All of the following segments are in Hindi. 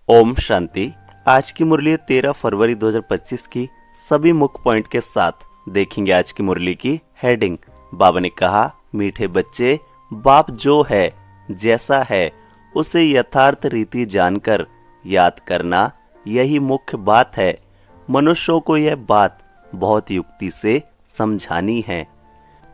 ओम शांति। आज की मुरली 13 फरवरी 2025 की सभी मुख्य पॉइंट के साथ देखेंगे। आज की मुरली की हेडिंग। बाबा ने कहा, मीठे बच्चे, बाप जो है जैसा है उसे यथार्थ रीति जानकर याद करना यही मुख्य बात है। मनुष्यों को यह बात बहुत युक्ति से समझानी है।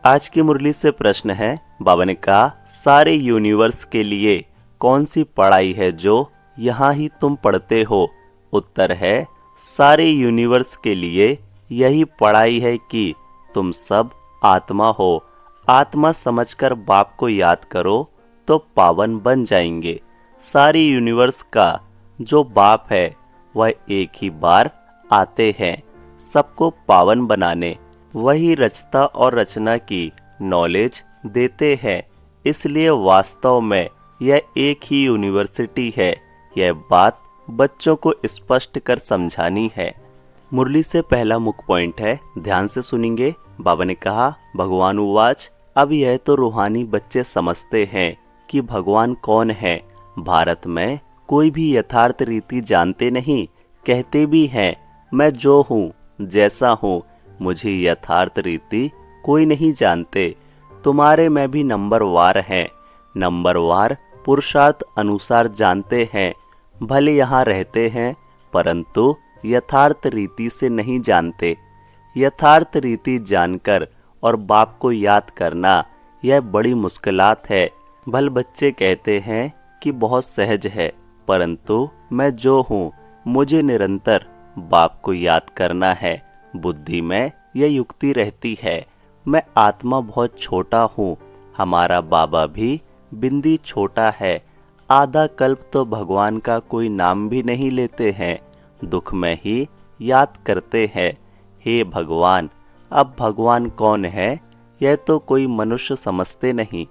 आज की मुरली से प्रश्न है। बाबा ने कहा, सारे यूनिवर्स के लिए कौन सी पढ़ाई है जो यहाँ ही तुम पढ़ते हो? उत्तर है, सारे यूनिवर्स के लिए यही पढ़ाई है कि तुम सब आत्मा हो। आत्मा समझकर बाप को याद करो तो पावन बन जाएंगे। सारे यूनिवर्स का जो बाप है वह एक ही बार आते हैं सबको पावन बनाने। वही रचता और रचना की नॉलेज देते हैं। इसलिए वास्तव में यह एक ही यूनिवर्सिटी है। यह बात बच्चों को स्पष्ट कर समझानी है। मुरली से पहला मुख्य पॉइंट है, ध्यान से सुनेंगे। बाबा ने कहा, भगवान उवाच, अब यह तो रूहानी बच्चे समझते हैं कि भगवान कौन है। भारत में कोई भी यथार्थ रीति जानते नहीं। कहते भी हैं, मैं जो हूँ जैसा हूँ, मुझे यथार्थ रीति कोई नहीं जानते। तुम्हारे में भी नंबरवार हैं। नंबरवार पुरुषार्थ अनुसार जानते हैं। भले यहाँ रहते हैं परंतु यथार्थ रीति से नहीं जानते। यथार्थ रीति जानकर और बाप को याद करना यह बड़ी मुश्किलात है। भले बच्चे कहते हैं कि बहुत सहज है, परंतु मैं जो हूँ मुझे निरंतर बाप को याद करना है। बुद्धि में यह युक्ति रहती है, मैं आत्मा बहुत छोटा हूँ। हमारा बाबा भी बिंदी छोटा है। आधा कल्प तो भगवान का कोई नाम भी नहीं लेते हैं, दुख में ही याद करते हैं। हे भगवान, अब भगवान कौन है यह तो कोई मनुष्य समझते नहीं।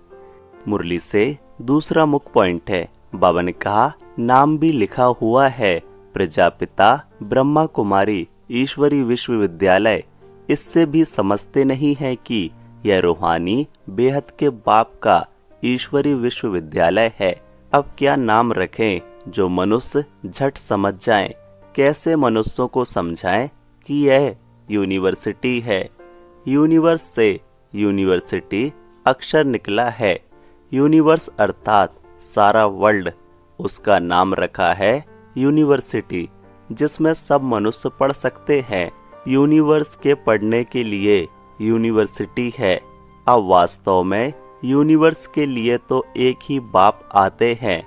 मुरली से दूसरा मुख्य पॉइंट है। बाबा ने कहा, नाम भी लिखा हुआ है, प्रजापिता ब्रह्मा कुमारी ईश्वरी विश्वविद्यालय। इससे भी समझते नहीं है कि यह रूहानी बेहद के बाप का ईश्वरी विश्वविद्यालय है। अब क्या नाम रखें जो मनुष्य झट समझ जाएं? कैसे मनुष्यों को समझाएं कि यह यूनिवर्सिटी है? यूनिवर्स से यूनिवर्सिटी अक्षर निकला है। यूनिवर्स अर्थात सारा वर्ल्ड, उसका नाम रखा है यूनिवर्सिटी, जिसमें सब मनुष्य पढ़ सकते हैं। यूनिवर्स के पढ़ने के लिए यूनिवर्सिटी है। अब वास्तव में यूनिवर्स के लिए तो एक ही बाप आते हैं।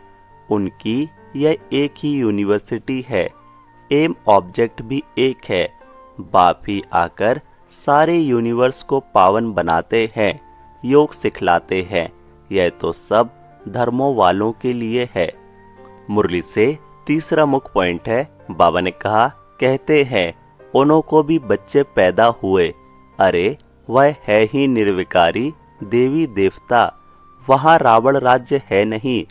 उनकी यह एक ही यूनिवर्सिटी है। एम ऑब्जेक्ट भी एक है। बाप ही आकर सारे यूनिवर्स को पावन बनाते हैं, योग सिखलाते हैं। यह तो सब धर्मों वालों के लिए है। मुरली से तीसरा मुख्य पॉइंट है। बाबा ने कहा, कहते हैं उन्हों को भी बच्चे पैदा हुए। अरे वह है ही निर्विकारी देवी देवता। वहाँ रावण राज्य है नहीं।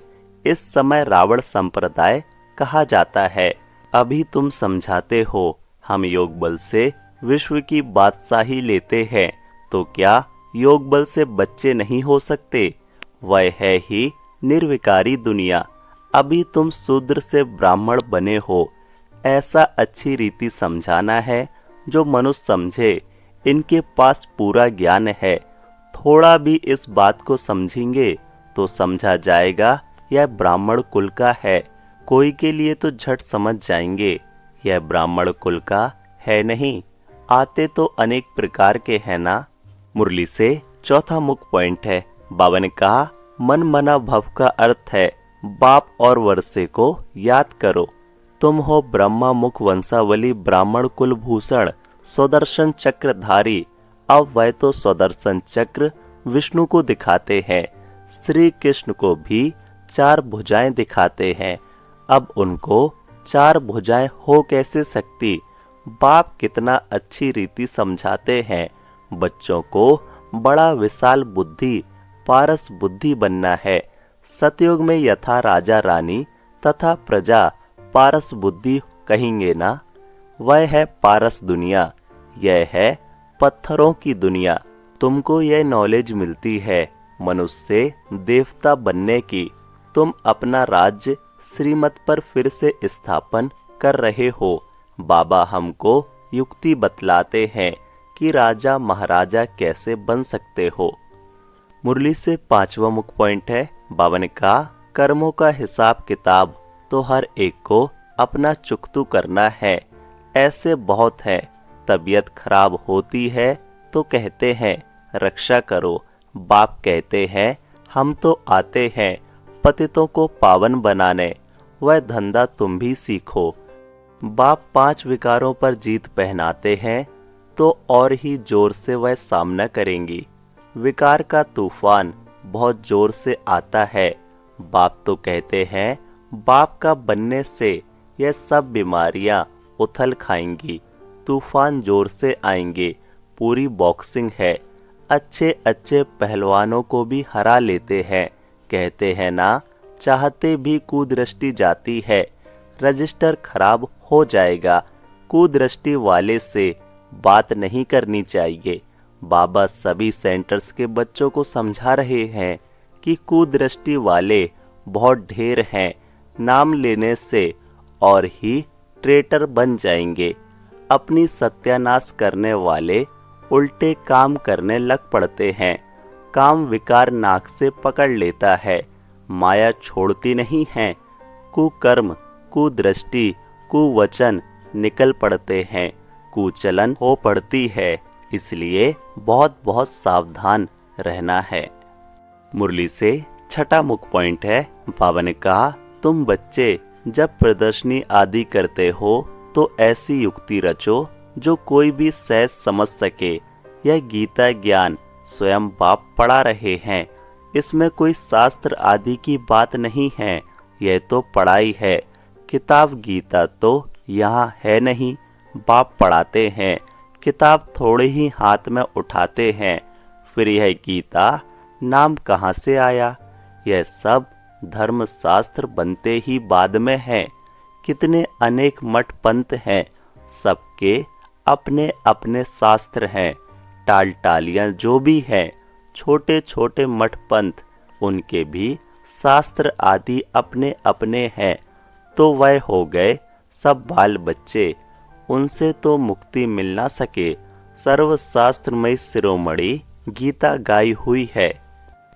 इस समय रावण संप्रदाय कहा जाता है। अभी तुम समझाते हो हम योग बल से विश्व की बादशाही लेते हैं, तो क्या योग बल से बच्चे नहीं हो सकते? वह है ही निर्विकारी दुनिया। अभी तुम शूद्र से ब्राह्मण बने हो। ऐसा अच्छी रीति समझाना है जो मनुष्य समझे। इनके पास पूरा ज्ञान है। थोड़ा भी इस बात को समझेंगे तो समझा जाएगा यह ब्राह्मण कुल का है। कोई के लिए तो झट समझ जाएंगे यह ब्राह्मण कुल का है नहीं। आते तो अनेक प्रकार के हैं ना। मुरली से चौथा मुख्य पॉइंट है। बाबा ने कहा, मन मना भव का अर्थ है बाप और वर्षे को याद करो। तुम हो ब्रह्मा मुख वंशावली ब्राह्मण कुल भूषण स्वदर्शन चक्रधारी। अब वह तो स्वदर्शन चक्र विष्णु को दिखाते हैं। श्री कृष्ण को भी 4 भुजाएं दिखाते हैं। अब उनको 4 भुजाएं हो कैसे सकती? बाप कितना अच्छी रीति समझाते हैं। बच्चों को बड़ा विशाल बुद्धि पारस बुद्धि बनना है। सतयुग में यथा राजा रानी तथा प्रजा पारस बुद्धि कहेंगे ना। वह है पारस दुनिया, यह है पत्थरों की दुनिया। तुमको यह नॉलेज मिलती है मनुष्य से देवता बनने की। तुम अपना राज्य श्रीमत पर फिर से स्थापन कर रहे हो। बाबा हमको युक्ति बतलाते हैं कि राजा महाराजा कैसे बन सकते हो। मुरली से 5वां मुख्य पॉइंट है, बाबा ने कहा कर्मों का हिसाब किताब तो हर एक को अपना चुकतू करना है। ऐसे बहुत है, तबीयत खराब होती है तो कहते हैं रक्षा करो। बाप कहते हैं हम तो आते हैं पतितों को पावन बनाने, वह धंधा तुम भी सीखो। बाप 5 विकारों पर जीत पहनाते हैं तो और ही जोर से वह सामना करेंगी। विकार का तूफान बहुत जोर से आता है। बाप तो कहते हैं बाप का बनने से यह सब बीमारियां उथल खाएंगी, तूफान जोर से आएंगे। पूरी बॉक्सिंग है, अच्छे अच्छे पहलवानों को भी हरा लेते हैं। कहते हैं ना, चाहते भी कुदृष्टि जाती है, रजिस्टर खराब हो जाएगा। कुदृष्टि वाले से बात नहीं करनी चाहिए। बाबा सभी सेंटर्स के बच्चों को समझा रहे हैं कि कुदृष्टि वाले बहुत ढेर हैं, नाम लेने से और ही ट्रेटर बन जाएंगे। अपनी सत्यानाश करने वाले उल्टे काम करने लग पड़ते हैं। काम विकार नाक से पकड़ लेता है, माया छोड़ती नहीं है। कुकर्म, कुदृष्टि, कुवचन निकल पड़ते हैं, कुचलन हो पड़ती है। इसलिए बहुत बहुत सावधान रहना है। मुरली से 6वां मुख्य पॉइंट है, बाबा ने कहा तुम बच्चे जब प्रदर्शनी आदि करते हो तो ऐसी युक्ति रचो जो कोई भी सहज समझ सके। यह गीता ज्ञान स्वयं बाप पढ़ा रहे हैं, इसमें कोई शास्त्र आदि की बात नहीं है, यह तो पढ़ाई है। किताब गीता तो यहाँ है नहीं, बाप पढ़ाते हैं। किताब थोड़े ही हाथ में उठाते हैं, फिर यह गीता नाम कहाँ से आया? यह सब धर्मशास्त्र बनते ही बाद में है। कितने अनेक मठ पंथ हैं, सबके अपने अपने शास्त्र हैं। टालियां जो भी हैं, छोटे छोटे मठ पंथ, उनके भी शास्त्र आदि अपने अपने हैं। तो वह हो गए सब बाल बच्चे, उनसे तो मुक्ति मिल ना सके। सर्वशास्त्रमय शिरोमणि गीता गाई हुई है।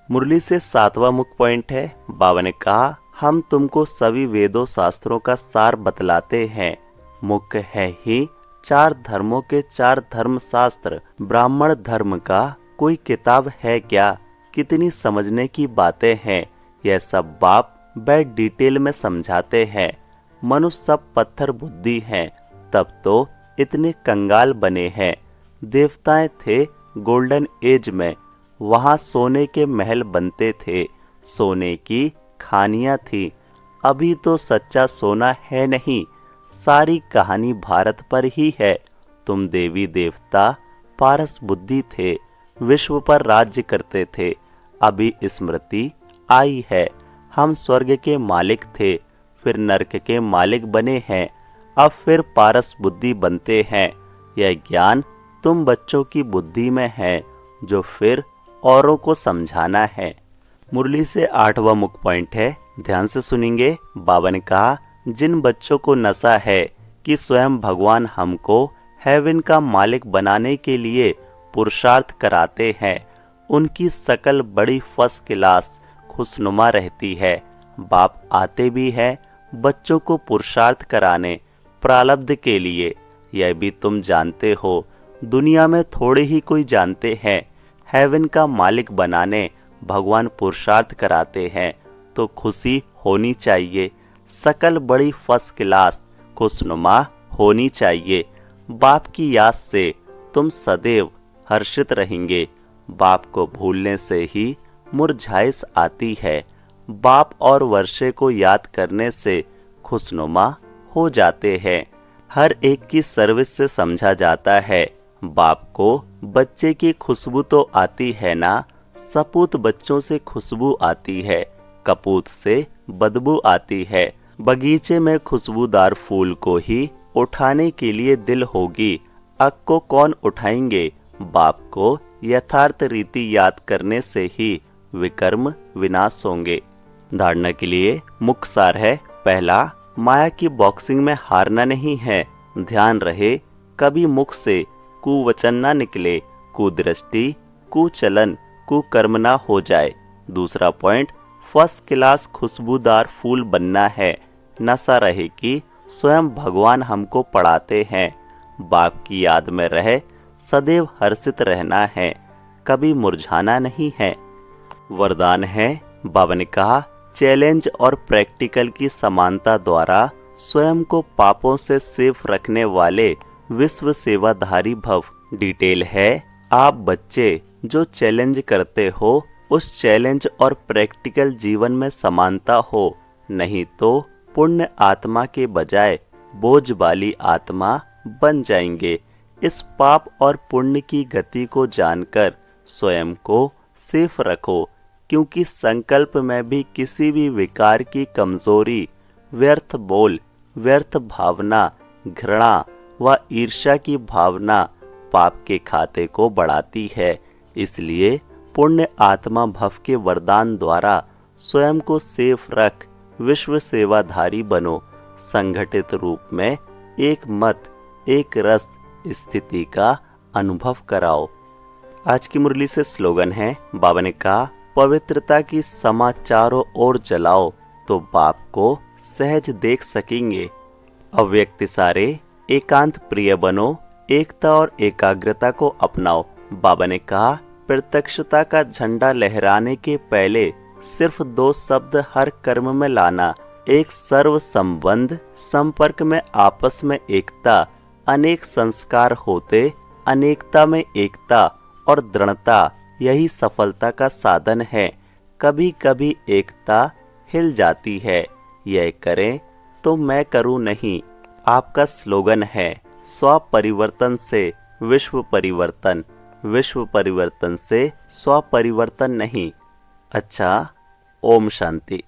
मुरली से 7वां मुख्य पॉइंट है, बाबा ने कहा हम तुमको सभी वेदों शास्त्रों का सार बतलाते हैं। मुख्य है ही 4 धर्मों के 4 धर्म शास्त्र। ब्राह्मण धर्म का कोई किताब है क्या? कितनी समझने की बातें हैं। यह सब बाप बैठ डिटेल में समझाते हैं। मनुष्य सब पत्थर बुद्धि हैं, तब तो इतने कंगाल बने हैं। देवताएं थे गोल्डन एज में, वहां सोने के महल बनते थे, सोने की खानियां थी। अभी तो सच्चा सोना है नहीं, सारी कहानी भारत पर ही है। तुम देवी देवता पारस बुद्धि थे, विश्व पर राज्य करते थे। अभी स्मृति आई है, हम स्वर्ग के मालिक थे, फिर नरक के मालिक बने हैं, अब फिर पारस बुद्धि बनते हैं। यह ज्ञान तुम बच्चों की बुद्धि में है, जो फिर औरों को समझाना है। मुरली से 8वां मुख्य पॉइंट है, ध्यान से सुनेंगे। बाबा ने कहा जिन बच्चों को नशा है कि स्वयं भगवान हमको हेवन का मालिक बनाने के लिए पुरुषार्थ कराते हैं, उनकी शकल बड़ी फर्स्ट क्लास खुशनुमा रहती है। बाप आते भी हैं बच्चों को पुरुषार्थ कराने, प्रारब्ध के लिए। यह भी तुम जानते हो, दुनिया में थोड़े ही कोई जानते हैं। हेवन का मालिक बनाने भगवान पुरुषार्थ कराते हैं, तो खुशी होनी चाहिए। शकल बड़ी फर्स्ट क्लास खुशनुमा होनी चाहिए। बाप की याद से तुम सदैव हर्षित रहेंगे। बाप को भूलने से ही मुरझाइश आती है। बाप और वर्षे को याद करने से खुशनुमा हो जाते हैं। हर एक की सर्विस से समझा जाता है। बाप को बच्चे की खुशबू तो आती है ना, सपूत बच्चों से खुशबू आती है, कपूत से बदबू आती है। बगीचे में खुशबूदार फूल को ही उठाने के लिए दिल होगी, अग को कौन उठाएंगे? बाप को यथार्थ रीति याद करने से ही विकर्म विनाश होंगे। धारणा के लिए मुख्य सार है, पहला, माया की बॉक्सिंग में हारना नहीं है। ध्यान रहे कभी मुख से कुवचन ना निकले, कुदृष्टि, कुचलन, कुकर्म ना हो जाए। दूसरा पॉइंट, फर्स्ट क्लास खुशबूदार फूल बनना है। नशा रहे कि स्वयं भगवान हमको पढ़ाते हैं। बाप की याद में रहे सदैव हर्षित रहना है, कभी मुरझाना नहीं है। वरदान है, बाबा ने कहा, चैलेंज और प्रैक्टिकल की समानता द्वारा स्वयं को पापों से सेफ रखने वाले विश्व सेवाधारी भव। डिटेल है, आप बच्चे जो चैलेंज करते हो उस चैलेंज और प्रैक्टिकल जीवन में समानता हो, नहीं तो पुण्य आत्मा के बजाय बोझ वाली आत्मा बन जाएंगे। इस पाप और पुण्य की गति को जानकर स्वयं को सेफ रखो, क्योंकि संकल्प में भी किसी भी विकार की कमजोरी, व्यर्थ बोल, व्यर्थ भावना, घृणा व ईर्ष्या की भावना पाप के खाते को बढ़ाती है। इसलिए पुण्य आत्मा भव के वरदान द्वारा स्वयं को सेफ रख विश्व सेवाधारी बनो। संगठित रूप में एक मत, एक रस स्थिति का अनुभव कराओ। आज की मुरली से स्लोगन है, बाबा ने कहा, पवित्रता की समा चारों ओर जलाओ तो बाप को सहज देख सकेंगे। अव्यक्त सारे एकांत प्रिय बनो, एकता और एकाग्रता को अपनाओ। बाबा ने कहा, प्रत्यक्षता का झंडा लहराने के पहले सिर्फ 2 शब्द हर कर्म में लाना, एक सर्व संबंध, संपर्क में आपस में एकता। अनेक संस्कार होते अनेकता में एकता और दृढ़ता, यही सफलता का साधन है। कभी कभी एकता हिल जाती है, यह करें तो मैं करूं नहीं। आपका स्लोगन है, स्व परिवर्तन से विश्व परिवर्तन, विश्व परिवर्तन से स्व परिवर्तन नहीं। अच्छा, ओम शांति।